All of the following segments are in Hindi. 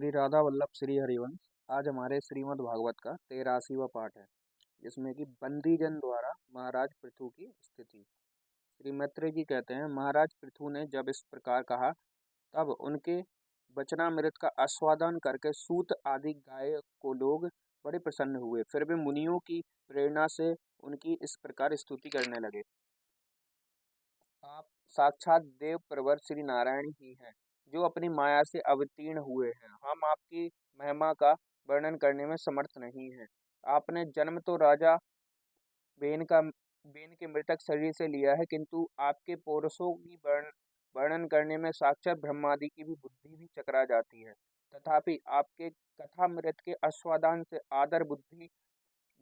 श्री राधा वल्लभ श्री हरिवंश। आज हमारे श्रीमद् भागवत का 83वां पाठ है, जिसमें कि बंदीजन द्वारा महाराज पृथु की स्थिति। श्री मैत्रेय जी कहते हैं, महाराज पृथु ने जब इस प्रकार कहा, तब उनके वचनामृत का आस्वादन करके सूत आदि गाय को लोग बड़े प्रसन्न हुए। फिर वे मुनियों की प्रेरणा से उनकी इस प्रकार स्तुति करने लगे। आप साक्षात देव प्रवर श्री नारायण ही हैं, जो अपनी माया से अवतीर्ण हुए हैं। हम आपकी महिमा का वर्णन करने में समर्थ नहीं हैं। आपने जन्म तो राजा बेन के मृतक शरीर से लिया है, किंतु आपके पौरुषों की वर्णन करने में साक्षात ब्रह्मादि की भी बुद्धि भी चकरा जाती है। तथापि आपके कथामृत के आस्वादन से आदर बुद्धि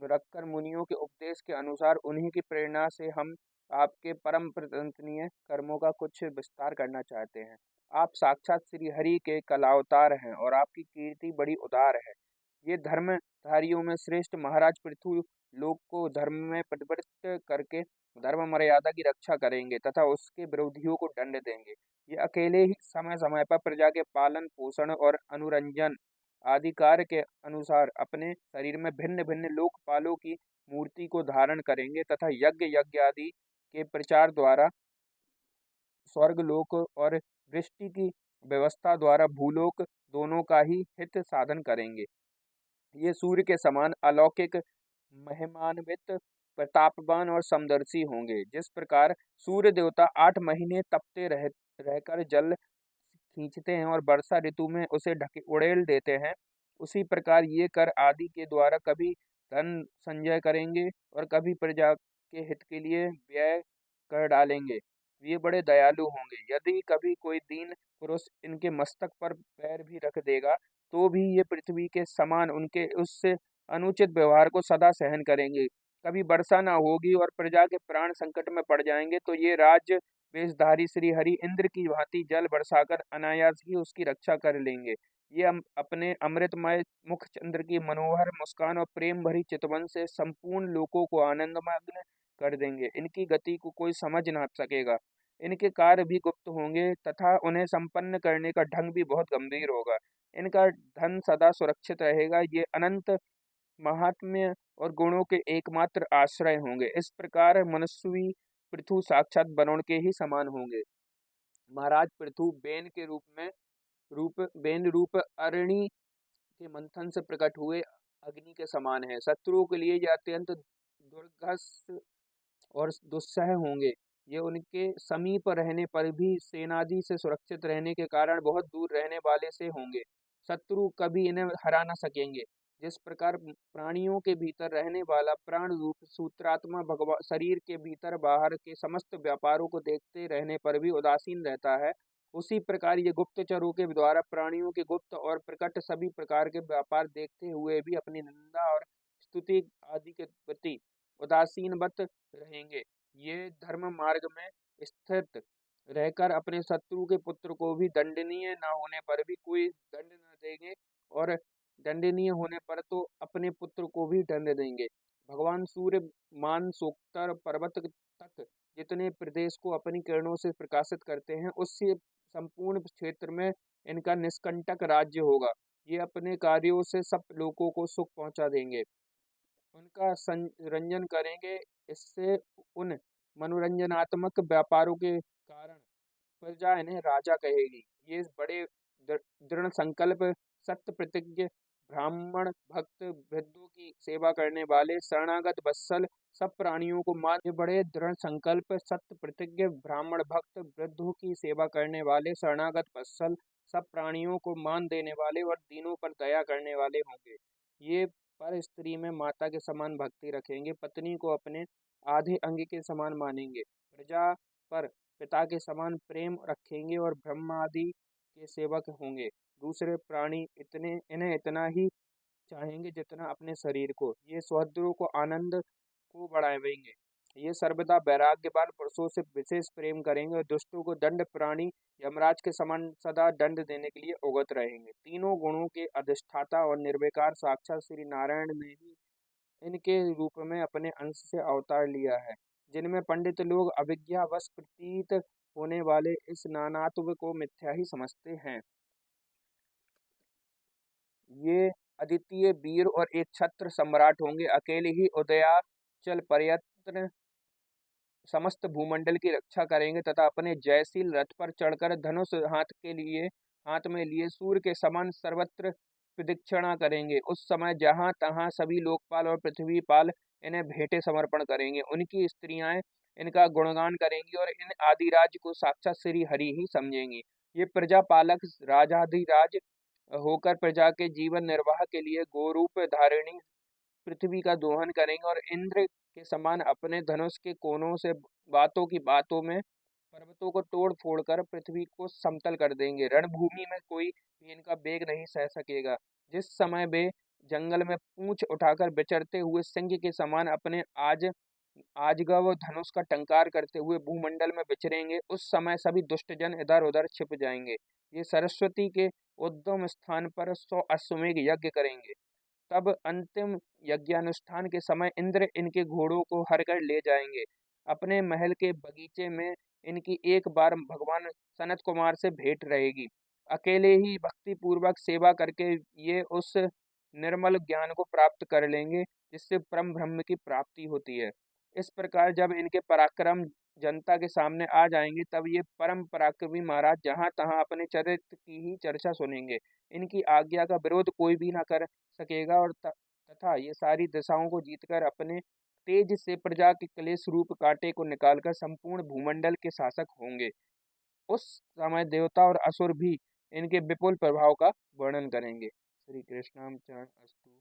रखकर मुनियों के उपदेश के अनुसार उन्हीं की प्रेरणा से हम आपके परम प्रशंसनीय कर्मों का कुछ विस्तार करना चाहते हैं। आप साक्षात श्री हरि के कलावतार हैं और आपकी कीर्ति बड़ी उदार है। ये धर्मधारियों में श्रेष्ठ महाराज पृथु लोक को धर्म में परिवर्तित करके धर्म मर्यादा की रक्षा करेंगे तथा उसके विरोधियों को दंड देंगे। ये अकेले ही समय समय पर प्रजा के पालन पोषण और अनुरंजन आदि कार्य के अनुसार अपने शरीर में भिन्न भिन्न लोकपालों की मूर्ति को धारण करेंगे तथा यज्ञ आदि के प्रचार द्वारा स्वर्ग लोक और वृष्टि की व्यवस्था द्वारा भूलोक दोनों का ही हित साधन करेंगे। ये सूर्य के समान अलौकिक महिमान्वित प्रतापवान और समदर्शी होंगे। जिस प्रकार सूर्य देवता 8 महीने तपते रहकर जल खींचते हैं और वर्षा ऋतु में उसे ढके उड़ेल देते हैं, उसी प्रकार ये कर आदि के द्वारा कभी धन संचय करेंगे और कभी प्रजा के हित के लिए व्यय कर डालेंगे। ये बड़े दयालु होंगे। यदि कभी कोई दीन पुरुष इनके मस्तक पर पैर भी रख देगा, तो भी ये पृथ्वी के समान उनके उस अनुचित व्यवहार को सदा सहन करेंगे। कभी वर्षा न होगी और प्रजा के प्राण संकट में पड़ जाएंगे, तो ये राज्य वेशधारी श्री हरि इंद्र की भांति जल बरसाकर अनायास ही उसकी रक्षा कर लेंगे। ये अपने अमृतमय मुख चंद्र की मनोहर मुस्कान और प्रेम भरी चितवन से संपूर्ण लोकों को आनंदमग्न कर देंगे। इनकी गति को कोई समझ ना सकेगा। इनके कार्य भी गुप्त होंगे तथा उन्हें संपन्न करने का ढंग भी बहुत गंभीर होगा। इनका धन सदा सुरक्षित रहेगा। ये अनंत महात्म्य और गुणों के एकमात्र आश्रय होंगे। इस प्रकार मनस्वी पृथु साक्षात वरुण के ही समान होंगे। महाराज पृथु बेन रूप अरणि के मंथन से प्रकट हुए अग्नि के समान है। शत्रुओं के लिए यह अत्यंत दुर्घस और दुस्सह होंगे। ये उनके समीप रहने पर भी सेनादि से सुरक्षित रहने के कारण बहुत दूर रहने वाले से होंगे। शत्रु कभी इन्हें हरा न सकेंगे। जिस प्रकार प्राणियों के भीतर रहने वाला प्राण रूप सूत्रात्मा भगवान शरीर के भीतर बाहर के समस्त व्यापारों को देखते रहने पर भी उदासीन रहता है, उसी प्रकार ये गुप्तचरों के द्वारा प्राणियों के गुप्त और प्रकट सभी प्रकार के व्यापार देखते हुए भी अपनी निंदा और स्तुति आदि के प्रति उदासीनवत रहेंगे। ये धर्म मार्ग में स्थित रहकर अपने शत्रु के पुत्र को भी दंडनीय न होने पर भी कोई दंड न देंगे और दंडनीय होने पर तो अपने पुत्र को भी दंड देंगे। भगवान सूर्य मानसोत्तर पर्वत तक जितने प्रदेश को अपनी किरणों से प्रकाशित करते हैं, उससे संपूर्ण क्षेत्र में इनका निष्कंटक राज्य होगा। ये अपने कार्यों से सब लोगों को सुख पहुंचा देंगे, उनका संरंजन करेंगे। इससे उन मनोरंजनात्मक व्यापारों के कारण प्रजा इन्हें राजा कहेगी। ये बड़े दृढ़ संकल्प सत्य प्रतिज्ञ ब्राह्मण भक्त वृद्धों की सेवा करने वाले शरणागत वत्सल सब प्राणियों को मान ये बड़े दृढ़ संकल्प सत्य प्रतिज्ञ ब्राह्मण भक्त वृद्धों की सेवा करने वाले शरणागत वत्सल सब प्राणियों को मान देने वाले और दीनों पर दया करने वाले होंगे। ये पर स्त्री में माता के समान भक्ति रखेंगे, पत्नी को अपने आधे अंग के समान मानेंगे, प्रजा पर पिता के समान प्रेम रखेंगे और ब्रह्मादि के सेवक होंगे। दूसरे प्राणी इन्हें इतना ही चाहेंगे जितना अपने शरीर को। ये सहोदरों को आनंद को बढ़ावेंगे। ये सर्वदा वैराग्यवान पुरुषों से विशेष प्रेम करेंगे और दुष्टों को दंड प्राणी यमराज के समान सदा दंड देने के लिए उगत रहेंगे। तीनों गुणों के अधिष्ठाता और निर्विकार साक्षात श्री नारायण ने ही इनके रूप में अपने अंश से अवतार लिया है, जिनमें पंडित लोग अविद्यावश प्रतीत होने वाले इस नानात्व को मिथ्या ही समझते हैं। ये अद्वितीय वीर और एक छत्र सम्राट होंगे। अकेले ही उदयाचल पर्यंत समस्त भूमंडल की रक्षा करेंगे तथा अपने जयशील रथ पर चढ़कर धनुष हाथ में लिए सूर्य के समान सर्वत्र प्रदक्षिणा करेंगे। उस समय जहाँ तहाँ सभी लोकपाल और पृथ्वीपाल इन्हें भेंटे समर्पण करेंगे। उनकी स्त्रियां इनका गुणगान करेंगी और इन आदिराज को साक्षात श्री हरि ही समझेंगी। ये प्रजापालक राजाधिराज होकर प्रजा के जीवन निर्वाह के लिए गोरूप धारिणी पृथ्वी का दोहन करेंगे और इंद्र के समान अपने धनुष के कोनों से बातों में पर्वतों को तोड़ फोड़ कर पृथ्वी को समतल कर देंगे। रणभूमि में कोई भी इनका वेग नहीं सह सकेगा। जिस समय वे जंगल में पूंछ उठाकर विचरते हुए सिंह के समान अपने आजगव धनुष का टंकार करते हुए भूमंडल में विचरेंगे, उस समय सभी दुष्टजन इधर उधर छिप जाएंगे। ये सरस्वती के उद्गम स्थान पर 100 अश्वमेघ यज्ञ करेंगे। तब अंतिम यज्ञानुष्ठान के समय इंद्र इनके घोड़ों को हर कर ले जाएंगे। अपने महल के बगीचे में इनकी एक बार भगवान सनत कुमार से भेंट रहेगी। अकेले ही भक्ति पूर्वक सेवा करके ये उस निर्मल ज्ञान को प्राप्त कर लेंगे जिससे परम ब्रह्म की प्राप्ति होती है। इस प्रकार जब इनके पराक्रम जनता के सामने आ जाएंगे तब ये परम पराक्रमी महाराज जहाँ तहाँ अपने चरित्र की ही चर्चा सुनेंगे। इनकी आज्ञा का विरोध कोई भी ना कर सकेगा और तथा ये सारी दिशाओं को जीतकर अपने तेज से प्रजा के क्लेश रूप कांटे को निकालकर संपूर्ण भूमंडल के शासक होंगे। उस समय देवता और असुर भी इनके विपुल प्रभाव का वर्णन करेंगे। श्री कृष्णाम चरण अस्तु।